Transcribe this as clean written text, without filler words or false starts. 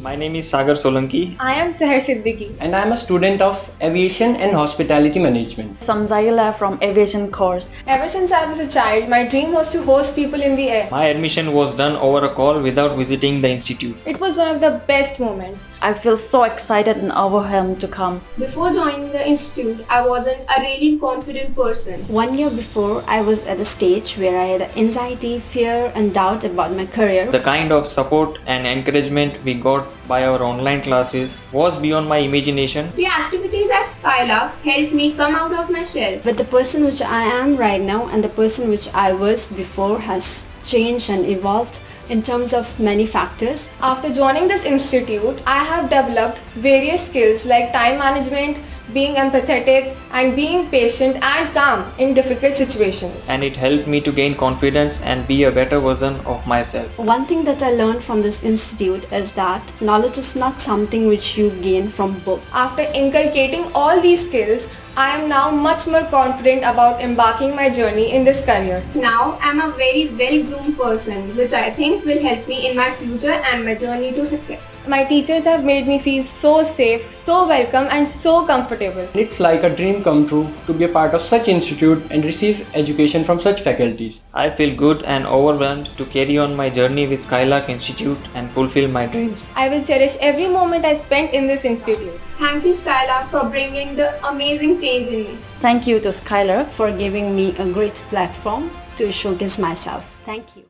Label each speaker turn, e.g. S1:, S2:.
S1: My name is Sagar Solanki.
S2: I am Seher Siddiqui.
S3: And I am a student of Aviation and Hospitality Management.
S4: Samzaila from Aviation course.
S2: Ever since I was a child, my dream was to host people in the air.
S1: My admission was done over a call without visiting the institute.
S2: It was one of the best moments.
S4: I feel so excited and overwhelmed to come.
S5: Before joining the institute, I wasn't a really confident person.
S6: 1 year before, I was at a stage where I had anxiety, fear, and doubt about my career.
S1: The kind of support and encouragement we got by our online classes was beyond my imagination.
S5: The activities at Skylark helped me come out of my shell.
S6: But the person which I am right now and the person which I was before has changed and evolved in terms of many factors.
S2: After joining this institute, I have developed various skills like time management, being empathetic, and being patient and calm in difficult situations.
S1: And it helped me to gain confidence and be a better version of myself.
S6: One thing that I learned from this institute is that knowledge is not something which you gain from book.
S2: After inculcating all these skills, I am now much more confident about embarking my journey in this career.
S5: Now I'm a very well-groomed person, which I think will help me in my future and my journey to success.
S2: My teachers have made me feel so safe, so welcome, and so comfortable.
S3: It's like a dream come true to be a part of such institute and receive education from such faculties.
S1: I feel good and overwhelmed to carry on my journey with Skylark Institute and fulfill my dreams.
S2: I will cherish every moment I spent in this institute.
S5: Thank you, Skylark, for bringing the amazing change in me.
S4: Thank you to Skylark
S6: For giving me a great platform to showcase myself. Thank you.